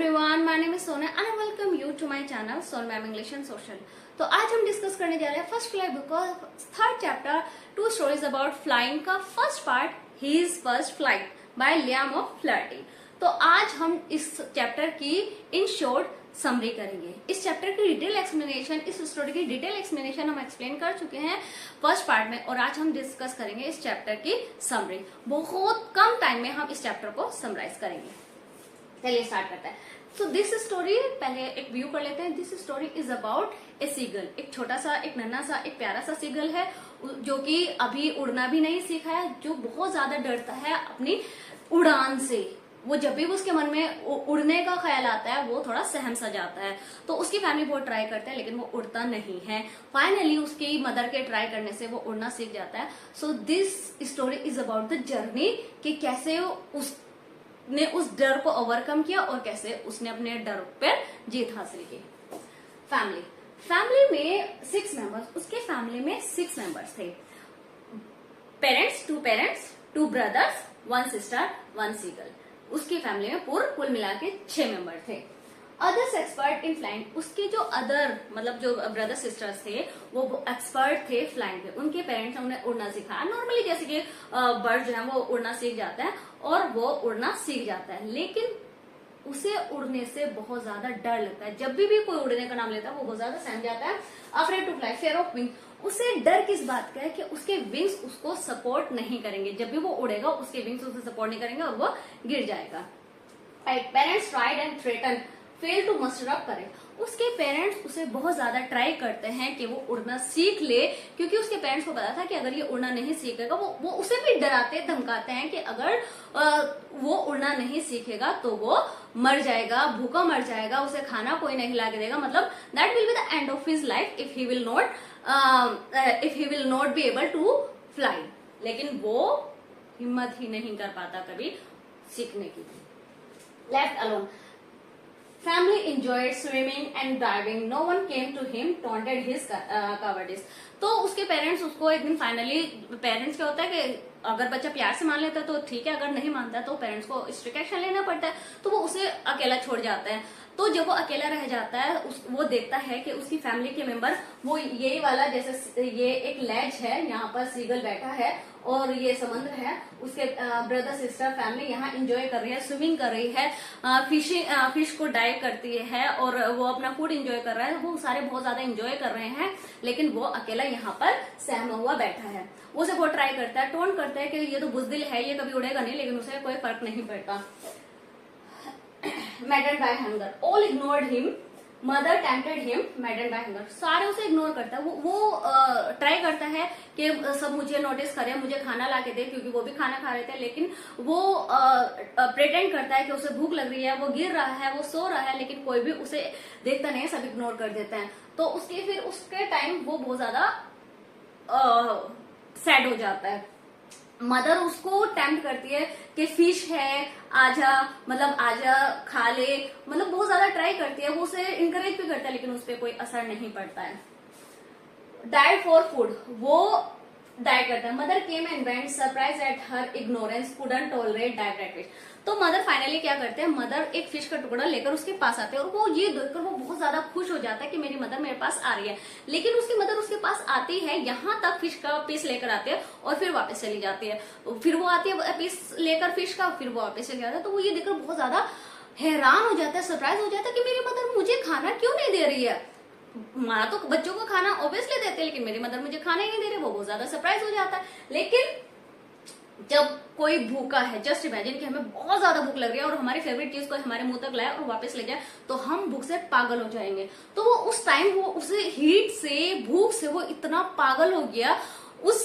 Everyone, my name is Sona and I welcome you to my channel Son ma'am English and social. तो आज हम discuss करने जा रहे हैं फर्स्ट फ्लाई बुक का third chapter, two stories about flying का first part, his first flight by Liam O'Flaherty. तो आज हम इस चैप्टर की इन शॉर्ट समरी करेंगे। इस चैप्टर की डिटेल एक्सप्लेनेशन, इस स्टोरी की डिटेल एक्सप्लेनेशन हम एक्सप्लेन कर चुके हैं फर्स्ट पार्ट में, और आज हम डिस्कस करेंगे इस चैप्टर की समरी। बहुत कम टाइम में हम इस चैप्टर को समराइज करेंगे। चलिए स्टार्ट करते हैं। सो दिस स्टोरी, पहले एक व्यू कर लेते हैं। This story is about a seagull. एक छोटा सा, एक नन्हा सा, एक प्यारा सा सीगल है जो कि अभी उड़ना भी नहीं सीखा है, जो बहुत ज्यादा डरता है अपनी उड़ान से। वो जब भी उसके मन में उड़ने का ख्याल आता है वो थोड़ा सहम सा जाता है। तो उसकी फैमिली बहुत ट्राई करते हैं लेकिन वो उड़ता नहीं है। फाइनली उसकी मदर के ट्राई करने से वो उड़ना सीख जाता है। So this story is about the journey कि कैसे उसने उस डर को ओवरकम किया और कैसे उसने अपने डर पर जीत हासिल की। फैमिली में 6 मेंबर्स, उसके फैमिली में 6 मेंबर्स थे। Parents, 2 brothers, 1 sister, 1 seagull. उसकी फैमिली में कुल मिला के 6 मेंबर थे। अदर्स एक्सपर्ट इन फ्लाइंग, उसके जो अदर मतलब जो ब्रदर सिस्टर्स थे वो एक्सपर्ट थे फ्लाइंग पे। उनके पेरेंट्स ने उन्हें उड़ना सिखाया। नॉर्मली जैसे कि बर्ड जो है वो उड़ना सीख जाता है और वो उड़ना सीख जाता है, लेकिन उसे उड़ने से बहुत ज्यादा डर लगता है। जब भी कोई उड़ने का नाम लेता है वो बहुत ज्यादा सहम जाता है। Afraid to fly, fear of wing. उसे डर किस बात का है कि उसके विंग्स उसको सपोर्ट नहीं करेंगे। जब भी वो उड़ेगा उसके विंग्स उसे सपोर्ट नहीं करेंगे और वो गिर जाएगा। Parents tried and threaten, fail to muster up courage. उसके पेरेंट्स उसे बहुत ज्यादा ट्राई करते हैं कि वो उड़ना सीख ले, क्योंकि उसके पेरेंट्स को पता था कि अगर ये उड़ना नहीं सीखेगा वो उसे भी डराते धमकाते हैं कि अगर वो उड़ना नहीं सीखेगा तो वो मर जाएगा, भूखा मर जाएगा, उसे खाना कोई नहीं ला के देगा। मतलब that will be the end of his life if he will not be able to fly. लेकिन वो हिम्मत ही नहीं कर पाता कभी सीखने की। Left alone, family enjoyed swimming and diving. No one came to him, taunted his cowardice. तो उसके पेरेंट्स उसको एक दिन फाइनली, पेरेंट्स क्या होता है कि अगर बच्चा प्यार से मान लेता है तो ठीक है, अगर नहीं मानता है तो पेरेंट्स को स्ट्रिक्ट एक्शन लेना पड़ता है। तो वो उसे अकेला छोड़ जाता है। तो जब वो अकेला रह जाता है वो देखता है कि उसकी फैमिली के मेंबर, वो यही वाला, जैसे ये एक लेज है, यहाँ पर सीगल बैठा है और ये समुद्र है, उसके ब्रदर सिस्टर फैमिली यहाँ एंजॉय कर रही है, स्विमिंग कर रही है, फिश को डाइव करती है और वो अपना फूड एंजॉय कर रहा है। वो सारे बहुत ज्यादा एंजॉय कर रहे हैं, लेकिन वो अकेला यहाँ पर सहमा हुआ बैठा है। वो उसे बहुत ट्राई करता है, टोन करता है कि ये तो बुज़दिल है, ये कभी उड़ेगा नहीं, लेकिन उसे कोई फर्क नहीं पड़ता। Madden by hunger, all ignored him, mother tempted him, madden by hunger. सारे उसे इग्नोर करता है। वो ट्राई करता है कि सब मुझे नोटिस करे, मुझे खाना ला के दे, क्योंकि वो भी खाना खा रहे थे। लेकिन वो प्रिटेंड करता है कि उसे भूख लग रही है, वो गिर रहा है, वो सो रहा है, लेकिन कोई भी उसे देखता नहीं है, सब इग्नोर कर देते हैं। तो उसके टाइम वो बहुत ज्यादा सैड हो जाता है। मदर उसको टेम्प्ट करती है कि फिश है, आजा, मतलब आजा खा ले, मतलब बहुत ज्यादा ट्राई करती है। वो उसे इंकरेज भी करता है, लेकिन उस पर कोई असर नहीं पड़ता है। डाइट फॉर फूड, वो डाइट करता है। Mother came and went, surprise at her ignorance, couldn't tolerate diet fish. तो मदर फाइनली क्या करते हैं, मदर एक फिश का टुकड़ा लेकर उसके पास आते हैं और वो ये देखकर वो बहुत ज्यादा खुश हो जाता है कि मेरी मदर मेरे पास आ रही है। लेकिन उसकी मदर उसके पास आती है, यहाँ तक फिश का पीस लेकर आती है और फिर वापस चली जाती है। फिर वो आती है पीस लेकर फिश का, फिर वो वापस चली जाती है। तो वो ये देखकर बहुत ज्यादा हैरान हो जाता है, सरप्राइज हो जाता है कि मेरी मदर मुझे खाना क्यों नहीं दे रही है। माँ तो बच्चों को खाना ऑब्वियसली देते हैं, लेकिन मेरी मदर मुझे खाना ही नहीं दे रही। वो बहुत ज्यादा सरप्राइज हो जाता है। लेकिन जब कोई भूखा है, जस्ट इमेजिन कि हमें बहुत ज्यादा भूख लग रही है और हमारी फेवरेट चीज को हमारे मुंह तक लाए और वापस ले जाए, तो हम भूख से पागल हो जाएंगे। तो वो उस टाइम वो उसे हीट से, भूख से वो इतना पागल हो गया, उस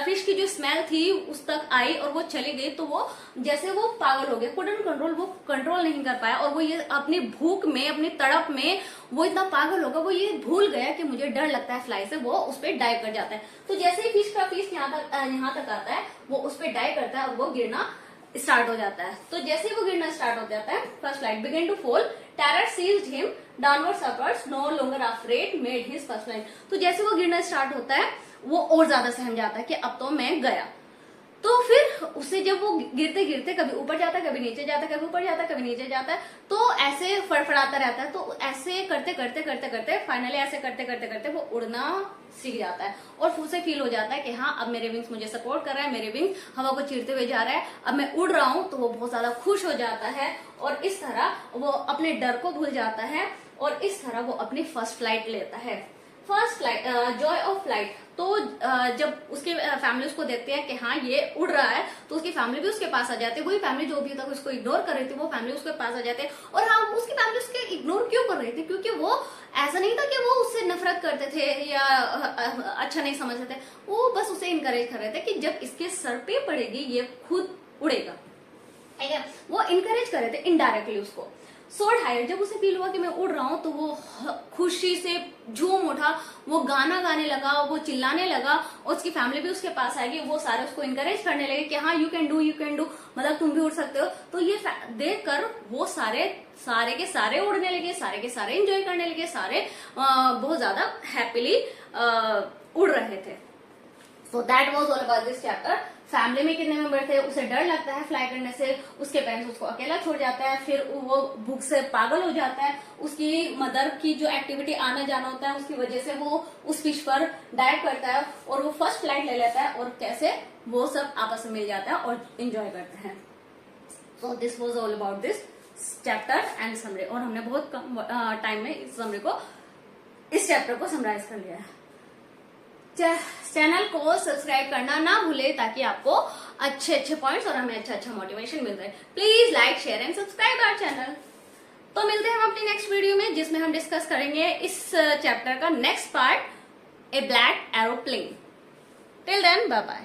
फिश की जो स्मेल थी उस तक आई और वो चली गई। तो वो जैसे वो पागल हो गया, कुडंट कंट्रोल, वो कंट्रोल नहीं कर पाया और वो ये अपनी भूख में, अपनी तड़प में वो इतना पागल होगा, वो ये भूल गया कि मुझे डर लगता है फ्लाई से। वो उस पर डाइव कर जाता है। तो जैसे ही फिश का पीस यहाँ तक आता है, वो उस पर डाइव करता है और वो गिरना स्टार्ट हो जाता है। तो जैसे ही वो गिरना स्टार्ट हो जाता है, first flight began to fall, terror seized him, downwards upwards, no longer afraid, made his first flight. तो जैसे वो गिरना स्टार्ट होता है वो और ज्यादा सहम जाता है कि अब तो मैं गया। तो फिर उससे जब वो गिरते गिरते कभी ऊपर जाता है, कभी नीचे जाता है, कभी ऊपर जाता है, कभी नीचे जाता है, तो ऐसे फड़फड़ाता रहता है। तो ऐसे करते करते करते करते फाइनली ऐसे करते करते करते वो उड़ना सीख जाता है और उसे फील हो जाता है कि हाँ, अब मेरे विंग्स मुझे सपोर्ट कर रहा है, मेरे विंग्स हवा को चीरते हुए जा रहा है, अब मैं उड़ रहा हूँ। तो वो बहुत ज्यादा खुश हो जाता है और इस तरह वो अपने डर को भूल जाता है और इस तरह वो अपनी फर्स्ट फ्लाइट लेता है। First flight, Joy of flight. तो जब उसके फैमिली उसको देखते हैं कि हाँ ये उड़ रहा है, तो उसकी फैमिली भी उसके पास आ जाती है। वही फैमिली जो भी तक उसको इग्नोर कर रही थी, वो फैमिली उसके पास आ जाते हैं। और हाँ, उसकी फैमिली उसके इग्नोर क्यों कर रही थी? क्योंकि वो ऐसा नहीं था कि वो उससे नफरत करते थे या अच्छा नहीं समझते थे, वो बस उसे इनकरेज कर रहे थे कि जब इसके सर पे पड़ेगी ये खुद उड़ेगा, ठीक है। वो इनकरेज कर रहे थे इनडायरेक्टली उसको। सोर्ड हायर, जब उसे फील हुआ कि मैं उड़ रहा हूं, तो वो खुशी से झूम उठा, वो गाना गाने लगा, वो चिल्लाने लगा और उसकी फैमिली भी उसके पास आएगी। वो सारे उसको इनकरेज करने लगे कि हाँ यू कैन डू, मतलब तुम भी उड़ सकते हो। तो ये देखकर वो सारे के सारे उड़ने लगे, सारे के सारे एंजॉय करने लगे, सारे बहुत ज्यादा हैप्पीली उड़ रहे थे। So that was all about this chapter. Family में कितने मेंबर थे, उसे डर लगता है फ्लाई करने से, उसके पेरेंट्स उसको अकेला छोड़ जाता है, फिर वो भूख से पागल हो जाता है, उसकी मदर की जो एक्टिविटी आना जाना होता है उसकी वजह से वो उस फिश पर डाइव करता है और वो फर्स्ट फ्लाइट ले लेता है और कैसे वो सब आपस में मिल जाता है और एंजॉय करते हैं। So this was all about this chapter and summary. और हमने बहुत कम टाइम में इस समरी को, इस चैप्टर को समराइज कर लिया है। चैनल को सब्सक्राइब करना ना भूले ताकि आपको अच्छे अच्छे पॉइंट्स और हमें अच्छा मोटिवेशन मिल रहा है। Please like, share and subscribe our channel. तो मिलते हैं हम अपनी नेक्स्ट वीडियो में, जिसमें हम डिस्कस करेंगे इस चैप्टर का next part, a black aeroplane. Till then bye bye.